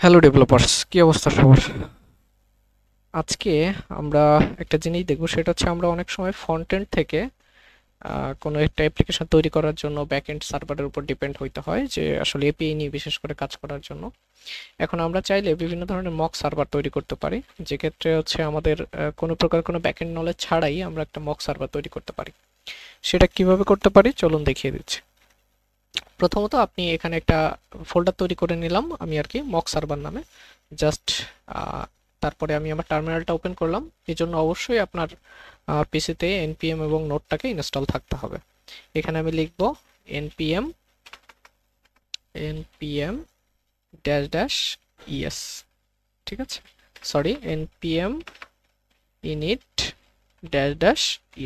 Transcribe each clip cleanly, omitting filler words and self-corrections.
Hello developers, কি অবস্থা সবার? আজকে আমরা একটা জিনিস দেখব, সেটা হচ্ছে আমরা অনেক সময় ফ্রন্ট এন্ড থেকে কোনো একটা অ্যাপ্লিকেশন তৈরি করার জন্য ব্যাক এন্ড সার্ভারের উপর ডিপেন্ড হইতে হয়, যে আসলে এপিআই নিয়ে বিশেষ করে কাজ করার জন্য। এখন আমরা চাইলে বিভিন্ন ধরনের মক সার্ভার তৈরি করতে পারি, যে ক্ষেত্রে হচ্ছে আমাদের কোনো প্রকার কোনো ব্যাক এন্ড নলেজ ছাড়াই আমরা একটা মক সার্ভার তৈরি করতে পারি। সেটা কিভাবে করতে পারি চলুন দেখিয়ে দিচ্ছি। প্রথমত আপনি এখানে একটা ফোল্ডার তৈরি করে নিলাম আমি আর কি, মক সার্ভার নামে। জাস্ট তারপরে আমি আমার টার্মিনালটা ওপেন করলাম। এই জন্য অবশ্যই আপনার পিসিতে npm এবং নোটটাকে ইনস্টল থাকতে হবে। এখানে আমি লিখব npm npm dash dash es, ঠিক আছে, sorry, npm init dash dash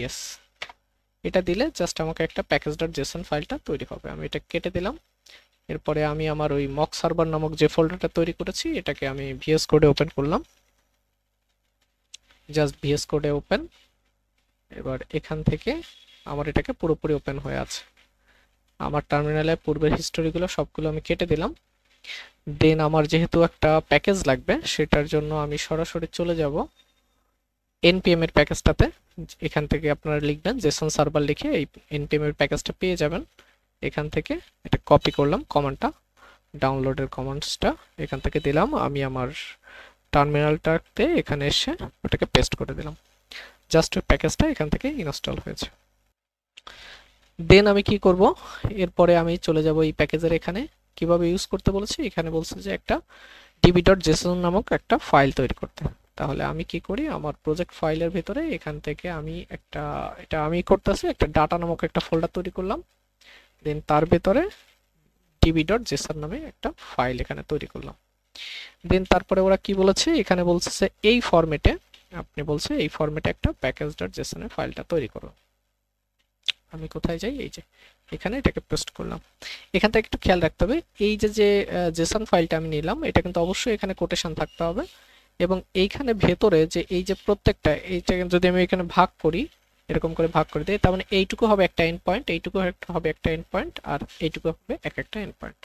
es। এটা দিলে জাস্ট আমাকে একটা প্যাকেজ ডট জেসন ফাইলটা তৈরি হবে। আমি এটা কেটে দিলাম। এরপরে আমি আমার ওই মক সার্ভার নামক যে ফোল্ডারটা তৈরি করেছি এটাকে আমি ভিএস কোডে ওপেন করলাম। জাস্ট ভিএস কোডে ওপেন। এবার এখান থেকে আমার এটাকে পুরোপুরি ওপেন হয়ে আছে। আমার টার্মিনালে পূর্বের হিস্টোরিগুলো সবগুলো আমি কেটে দিলাম। দেন আমার যেহেতু একটা প্যাকেজ লাগবে, সেটার জন্য আমি সরাসরি চলে যাব npm এর প্যাকেজটাতে। এখান থেকে আপনারা লিখবেন জেসন সার্ভার, লিখে এই npm এর প্যাকেজটা পেয়ে যাবেন। এখান থেকে এটা কপি করলাম কমান্ডটা, ডাউনলোডের কমান্ডসটা এখান থেকে দিলাম আমি আমার টার্মিনালটাতে। এখানে এসে ওটাকে পেস্ট করে দিলাম। জাস্ট ওই প্যাকেজটা এখান থেকে ইনস্টল হয়েছে। দেন আমি কি করব, এরপরে আমি চলে যাব এই প্যাকেজের এখানে। কিভাবে ইউজ করতে বলেছি, এখানে বলছে যে একটা db.json নামক একটা ফাইল তৈরি করতে। তাহলে আমি কি করি, আমার প্রজেক্ট ফাইলের ভিতরে এখান থেকে আমি একটা, এটা আমি করতেছি, একটা ডাটা নামক একটা ফোল্ডার তৈরি করলাম। দেন তার ভিতরে db.json নামে একটা ফাইল এখানে তৈরি করলাম। দেন তারপরে ওরা কি বলেছে, এখানে বলছে এই ফরম্যাটে, আপনি বলছে এই ফরম্যাটে একটা প্যাকেজ.json এর ফাইলটা তৈরি করো। আমি কোথায় যাই, এই যে এখানে এটাকে পেস্ট করলাম। এখান থেকে একটু খেয়াল রাখতে হবে, এই যে যে জেসন ফাইলটা আমি নিলাম এটা কিন্তু অবশ্যই এখানে কোটেশন থাকতে হবে। এবং এইখানে ভেতরে যে এই যে প্রত্যেকটা, এইটা যদি আমি এখানে ভাগ করি, এরকম করে ভাগ করে দিই, তার মানে এইটুকু হবে একটা এন্ড পয়েন্ট, এইটুকু হবে একটা এন্ড পয়েন্ট, আর এইটুকু হবে এক একটা এন্ড পয়েন্ট।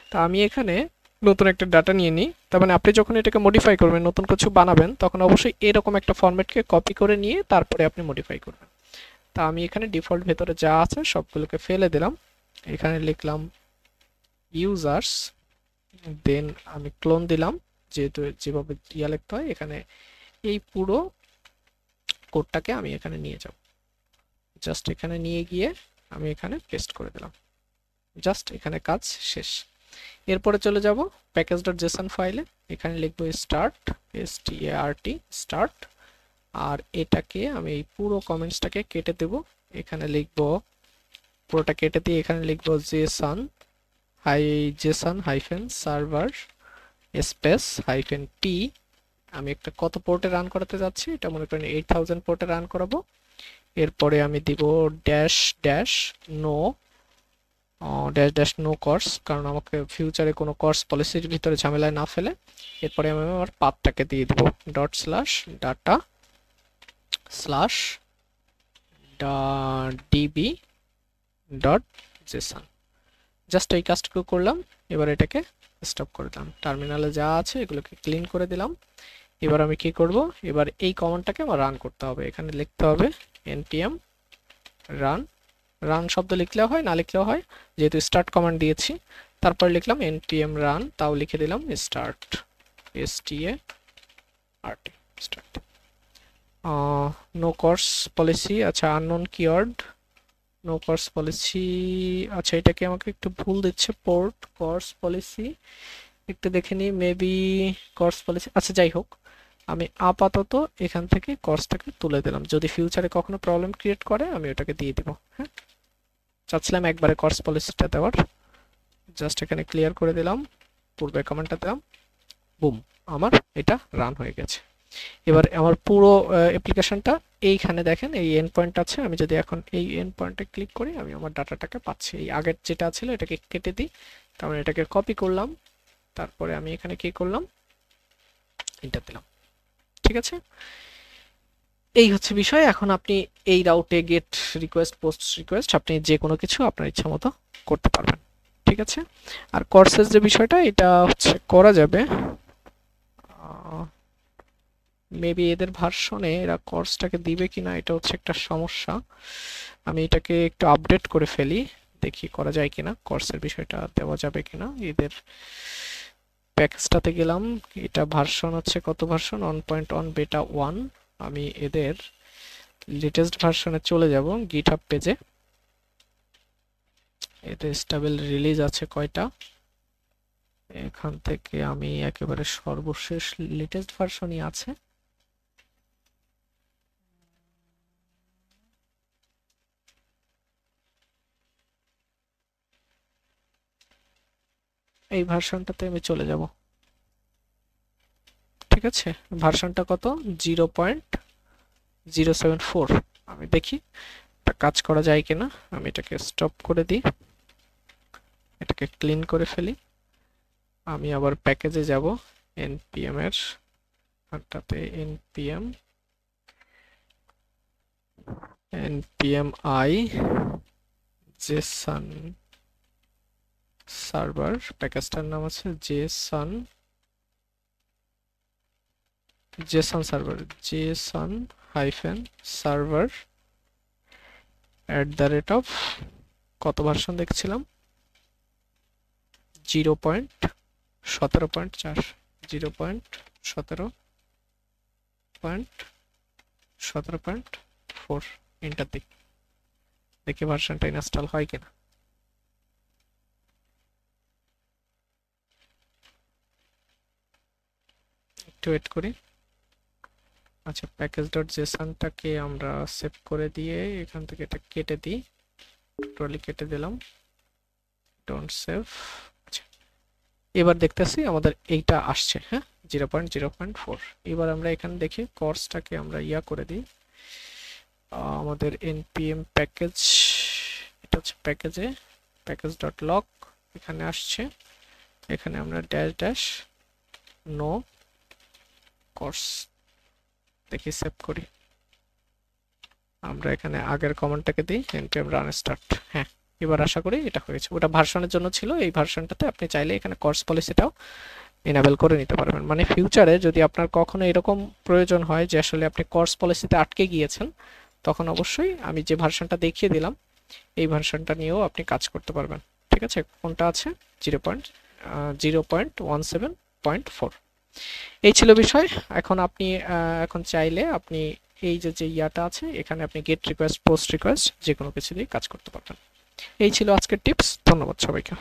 তো আমি এখানে নতুন একটা ডাটা নিয়ে নিই। তার মানে আপনি যখন এটাকে মডিফাই করবেন, নতুন কিছু বানাবেন, তখন অবশ্যই এরকম একটা ফরম্যাটকে কপি করে নিয়ে তারপরে আপনি মডিফাই করবেন। তা আমি এখানে ডিফল্ট ভেতরে যা আছে সবগুলোকে ফেলে দিলাম। এখানে লিখলাম ইউজার্স, দেন আমি ক্লোন দিলাম, যেহেতু যেভাবে ইয়া লিখতে হয়। এখানে এই পুরো কোডটাকে আমি এখানে নিয়ে যাব। জাস্ট এখানে নিয়ে গিয়ে আমি এখানে পেস্ট করে দিলাম। জাস্ট এখানে কাজ শেষ। এরপরে চলে যাব প্যাকেজ.json ফাইলে। এখানে লিখব স্টার্ট, start স্টার্ট। আর এটাকে আমি এই পুরো কমেন্টসটাকে কেটে দেব। এখানে লিখব, পুরোটা কেটে দিয়ে এখানে লিখব Jason hyphen server space hyphen P. আমি একটা কত পোর্টে রান করাতে যাচ্ছি, এটা মনে করেন 8000 পোর্টে রান করাবো। এরপরে আমি দিব dash dash no, dash dash no course, কারণ আমাকে ফিউচারে কোনো কোর্স পলিসির ভিতরে ঝামেলায় না ফেলে। এরপরে আমি আমার পাথটাকে দিয়ে দিব dot slash data slash DB dot Jason. Just এই কাজটুকু করলাম। এবার এটাকে স্টপ করে দিলাম। টার্মিনালে যা আছে এগুলোকে ক্লিন করে দিলাম। এবার আমি কি করব, এবার এই কমান্ডটাকে আমার রান করতে হবে। এখানে লিখতে হবে npm রান। রান শব্দ লিখলেও হয়, না লিখলেও হয়, যেহেতু স্টার্ট কমান্ড দিয়েছি। তারপর লিখলাম npm রান, তাও লিখে দিলাম start, start start. No course policy, আচ্ছা unknown keyword, no course policy, আচ্ছা এটাকে আমাকে একটু ভুল দিচ্ছে, পোর্ট কোর্স পলিসি একটু দেখে নিই, মেবি কোর্স পলিসি, আচ্ছা যাই হোক, আমি আপাতত এখান থেকে কোর্সটাকে তুলে দিলাম। যদি ফিউচারে কখনো প্রবলেম ক্রিয়েট করে আমি ওটাকে দিয়ে দিব। হ্যাঁ, চাচ্ছিলাম একবারে কোর্স পলিসিটা দেওয়ার। জাস্ট এখানে ক্লিয়ার করে দিলাম, পূর্বে কমেন্টটা দিলাম, বুম, আমার এটা রান হয়ে গেছে। এবার আমার পুরো অ্যাপ্লিকেশনটা এইখানে দেখেন, এই এন্ড পয়েন্ট আছে। আমি যদি এখন এই এন্ড পয়েন্টে ক্লিক করি, আমি আমার ডাটাটাকে পাচ্ছি। এই আগের যেটা ছিল এটাকে কেটে দিই, তারপরে এটাকে কপি করলাম, তারপরে আমি এখানে কি করলাম, এন্টার দিলাম। ঠিক আছে, এই হচ্ছে বিষয়। এখন আপনি এই রাউটে গেট রিকোয়েস্ট, পোস্ট রিকোয়েস্ট, আপনি যে কোনো কিছু আপনার ইচ্ছা মতো করতে পারবেন। ঠিক আছে, আর কোর্সের যে বিষয়টা, এটা হচ্ছে করা যাবে মেবি এদের ভার্সনে এরা কোর্সটাকে দিবে কিনা এটা হচ্ছে একটা সমস্যা। আমি এটাকে একটু আপডেট করে ফেলি, দেখি করা যায় কিনা, কোর্সের বিষয়টা দেওয়া যাবে কিনা। এদের প্যাকেজটাতে গেলাম, এটা ভার্সন হচ্ছে কত ভার্সন, 1.1 বেটা 1। আমি এদের লেটেস্ট ভার্সনে চলে যাব গিটহাব পেজে। এতে স্টেবল রিলিজ আছে কয়টা, এখান থেকে আমি একেবারে সর্বশেষ লেটেস্ট ভার্সনই আছে। এই ভার্সনটাতে আমি চলে যাব। ঠিক আছে, ভার্সনটা কত, 0.074। আমি দেখি এটা কাজ করা যায় কিনা। আমি এটাকে স্টপ করে দিই, এটাকে ক্লিন করে ফেলি। আমি আবার প্যাকেজে যাব, npm এর আরটাতে npm i json সার্ভার, প্যাকেজটার নাম আছে json সার্ভার, json server কত ভার্সন দেখছিলাম, 0.17.4, 0.17.4। এন্টার দিই, দেখি ভার্সনটা ইনস্টল হয় কিনা। একটু ওয়েট করি। আচ্ছা, প্যাকেজ.json-টাকে আমরা সেভ করে দিয়ে এখান থেকে এটা কেটে দিই, টোটালি কেটে দিলাম, ডোন্ট সেভ। আচ্ছা, এবার দেখতেছি আমাদের এইটা আসছে, হ্যাঁ 0.0.4। এবার আমরা এখানে দেখি কোর্সটাকে আমরা করে দিই, আমাদের npm প্যাকেজ, এটা হচ্ছে প্যাকেজে প্যাকেজ.log, এখানে আসছে, এখানে আমরা ড্যাশ নো কোর্স, দেখি সেভ করি। আমরা এখানে আগের কমান্ডটাকে দিই npm run start। হ্যাঁ, এবার আশা করি এটা হয়েছে। ওটা ভার্সনের জন্য ছিল, এই ভার্সনটাতে আপনি চাইলে এখানে কোর্স পলিসিটাও এনাবেল করে নিতে পারবেন। মানে ফিউচারে যদি আপনার কখনো এরকম প্রয়োজন হয় যে আসলে আপনি কোর্স পলিসিতে আটকে গিয়েছেন, তখন অবশ্যই আমি যে ভার্সনটা দেখিয়ে দিলাম এই ভার্সনটা নিয়েও আপনি কাজ করতে পারবেন। ঠিক আছে, কোনটা আছে, 0.17.4। এই ছিল বিষয়। এখন আপনি এখন চাইলে আপনি এই যে ইয়াটা আছে এখানে আপনি গেট রিকোয়েস্ট, পোস্ট রিকোয়েস্ট যে কোনো কিছু দিয়ে কাজ করতে পারবেন। এই ছিল আজকের টিপস। ধন্যবাদ সবাইকে।